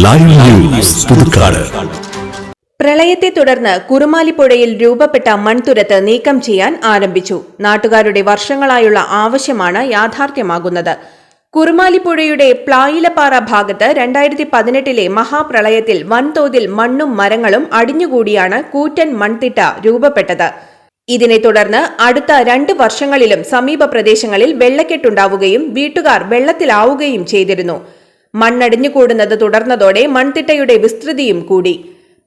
Live news Puthukkad. പ്രളയത്തെ തുടർന്ന് കുറുമാലിപ്പുഴയിൽ രൂപപ്പെട്ട മൺതുരത്ത് നീക്കം ചെയ്യാൻ ആരംഭിച്ചു. നാട്ടുകാരുടെ വർഷങ്ങളായുള്ള ആവശ്യമാണ് യാഥാർത്ഥ്യമാകുന്നത്. കുറുമാലിപ്പുഴയുടെ പ്ലായിലപ്പാറ ഭാഗത്ത് 2018 മഹാപ്രളയത്തിൽ വൻതോതിൽ മണ്ണും മരങ്ങളും അടിഞ്ഞുകൂടിയാണ് കൂറ്റൻ മൺതിട്ട രൂപപ്പെട്ടത്. ഇതിനെ തുടർന്ന് അടുത്ത 2 വർഷങ്ങളിലും സമീപ പ്രദേശങ്ങളിൽ വെള്ളക്കെട്ടുണ്ടാവുകയും വീട്ടുകാർ വെള്ളത്തിലാവുകയും ചെയ്തിരുന്നു. മണ്ണടിഞ്ഞുകൂടുന്നത് തുടർന്നതോടെ മൺതിട്ടയുടെ വിസ്തൃതിയും കൂടി.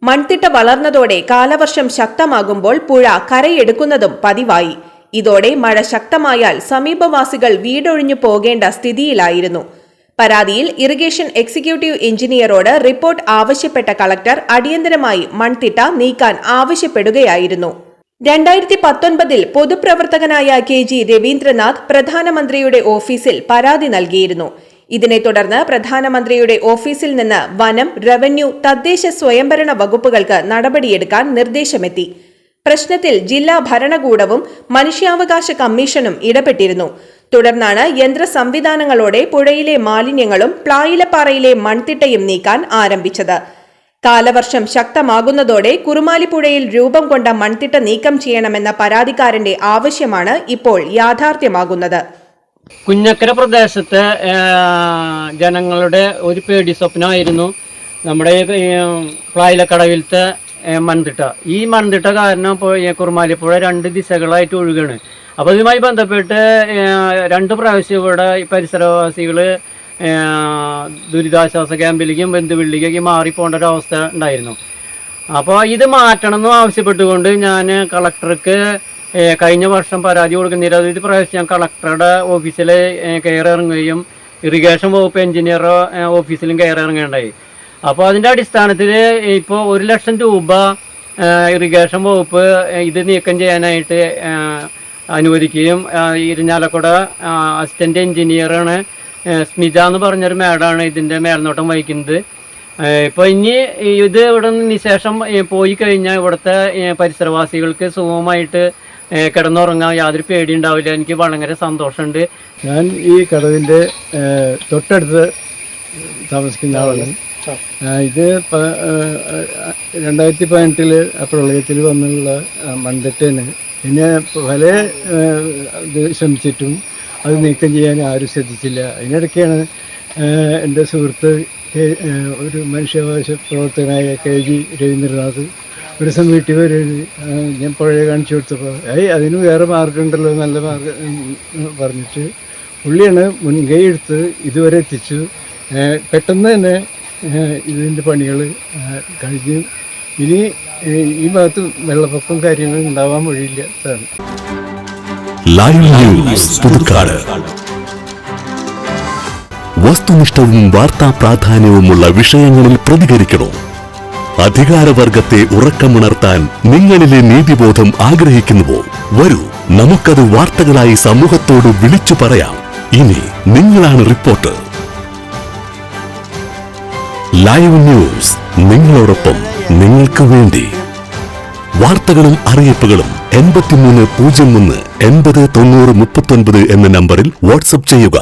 മൺതിട്ട വളർന്നതോടെ കാലവർഷം ശക്തമാകുമ്പോൾ പുഴ കരയെടുക്കുന്നതും പതിവായി. ഇതോടെ മഴ ശക്തമായാൽ സമീപവാസികൾ വീടൊഴിഞ്ഞു പോകേണ്ട സ്ഥിതിയിലായിരുന്നു. പരാതിയിൽ ഇറിഗേഷൻ എക്സിക്യൂട്ടീവ് എഞ്ചിനീയറോട് റിപ്പോർട്ട് ആവശ്യപ്പെട്ട കളക്ടർ അടിയന്തരമായി മൺതിട്ട നീക്കാൻ ആവശ്യപ്പെടുകയായിരുന്നു. 2019 പൊതുപ്രവർത്തകനായ KG രവീന്ദ്രനാഥ് പ്രധാനമന്ത്രിയുടെ ഓഫീസിൽ പരാതി നൽകിയിരുന്നു. ഇതിനെ തുടർന്ന് പ്രധാനമന്ത്രിയുടെ ഓഫീസിൽ നിന്ന് വനം, റവന്യൂ, തദ്ദേശ സ്വയംഭരണ വകുപ്പുകൾക്ക് നടപടിയെടുക്കാൻ നിർദ്ദേശമെത്തി. പ്രശ്നത്തിൽ ജില്ലാ ഭരണകൂടവും മനുഷ്യാവകാശ കമ്മീഷനും ഇടപെട്ടിരുന്നു. തുടർന്നാണ് യന്ത്ര സംവിധാനങ്ങളോടെ പുഴയിലെ മാലിന്യങ്ങളും പ്ലായിലപ്പാറയിലെ മൺതിട്ടയും നീക്കാൻ ആരംഭിച്ചത്. കാലവർഷം ശക്തമാകുന്നതോടെ കുറുമാലിപ്പുഴയിൽ രൂപം കൊണ്ട മൺതിട്ട നീക്കം ചെയ്യണമെന്ന പരാതിക്കാരന്റെ ആവശ്യമാണ് ഇപ്പോൾ യാഥാർത്ഥ്യമാകുന്നത്. കുഞ്ഞക്കര പ്രദേശത്തെ ജനങ്ങളുടെ ഒരു പേടി സ്വപ്നമായിരുന്നു നമ്മുടെ പ്ലായിലക്കടവിലത്തെ മൺതിട്ട. ഈ മൺതിട്ട കാരണം കുറുമാലിപ്പുഴ 2 ദിശകളായിട്ട് ഒഴുകുകയാണ്. അപ്പോൾ ഇതുമായി ബന്ധപ്പെട്ട് 2 പ്രാവശ്യം ഇവിടെ പരിസരവാസികൾ ദുരിതാശ്വാസ ക്യാമ്പിലേക്കും ബന്ധുവീട്ടിലേക്കും മാറിപ്പോകേണ്ട ഒരവസ്ഥ ഉണ്ടായിരുന്നു. അപ്പോൾ ഇത് മാറ്റണമെന്ന് ആവശ്യപ്പെട്ടുകൊണ്ട് ഞാൻ കളക്ടർക്ക് കഴിഞ്ഞ വർഷം പരാതി കൊടുക്കുന്ന നിരവധി പ്രാവശ്യം ഞാൻ കളക്ടറുടെ ഓഫീസിൽ കയറിറങ്ങുകയും ഇറിഗേഷൻ വകുപ്പ് എഞ്ചിനീയർ ഓഫീസിലും കയറിറങ്ങുകയുണ്ടായി. അപ്പോൾ അതിൻ്റെ അടിസ്ഥാനത്തിൽ ഇപ്പോൾ 1 ലക്ഷം രൂപ ഇറിഗേഷൻ വകുപ്പ് ഇത് നീക്കം ചെയ്യാനായിട്ട് അനുവദിക്കുകയും ഇരിഞ്ഞാലക്കുട അസിസ്റ്റൻ്റ് എഞ്ചിനീയറാണ് സ്മിത എന്ന് പറഞ്ഞൊരു മേഡാണ് ഇതിൻ്റെ മേൽനോട്ടം വഹിക്കുന്നത്. ഇപ്പോൾ ഇനി ഇത് ഇവിടെ നിന്ന് ശേഷം പോയി കഴിഞ്ഞാൽ ഇവിടുത്തെ പരിസരവാസികൾക്ക് സുഖമായിട്ട് കിടന്നുറങ്ങാൻ യാതൊരു പേടി ഉണ്ടാവില്ല. എനിക്ക് വളരെ സന്തോഷമുണ്ട്. ഞാൻ ഈ കടവിൻ്റെ തൊട്ടടുത്ത് താമസിക്കുന്ന ആളാണ്. ഇത് 2018 പ്രളയത്തിൽ വന്നുള്ള മൺതിട്ടന് പിന്നെ പല ഇത് ശ്രമിച്ചിട്ടും അത് നീക്കം ചെയ്യാൻ ആരും ശ്രദ്ധിച്ചില്ല. അതിനിടയ്ക്കാണ് എൻ്റെ സുഹൃത്ത് ഒരു മനുഷ്യാവകാശ പ്രവർത്തകനായ KG രവീന്ദ്രനാഥ് ഒരു ദിവസം വീട്ടിൽ വരുന്നത് ഞാൻ പുഴയെ കാണിച്ചു കൊടുത്തപ്പോൾ അതിന് വേറെ മാർഗമുണ്ടല്ലോ, നല്ല മാർഗം പറഞ്ഞിട്ട് പുള്ളിയാണ് മുൻകൈ എടുത്ത് ഇതുവരെ എത്തിച്ചു. പെട്ടെന്ന് തന്നെ ഇതിൻ്റെ പണികൾ കഴിഞ്ഞു. ഇനി ഈ ഭാഗത്ത് വെള്ളപ്പൊക്കം കാര്യങ്ങൾ ഉണ്ടാവാൻ വഴിയില്ല. Sir live news Puthukkad. വസ്തുനിഷ്ഠവും വാർത്താ പ്രാധാന്യവുമുള്ള വിഷയങ്ങളിൽ പ്രതികരിക്കണോ? അധികാരവർഗത്തെ ഉറക്കമുണർത്താൻ നിങ്ങളിലെ നീതിബോധം ആഗ്രഹിക്കുന്നുവോ? വരൂ, നമുക്കത് വാർത്തകളായി സമൂഹത്തോട് വിളിച്ചു പറയാം. ഇനി നിങ്ങളാണ് റിപ്പോർട്ടർ. ലൈവ് ന്യൂസ്, നിങ്ങളോടൊപ്പം, നിങ്ങൾക്ക് വേണ്ടി. വാർത്തകളും അറിയിപ്പുകളും 8301 80 90 39 എന്ന നമ്പറിൽ വാട്സ്ആപ്പ് ചെയ്യുക.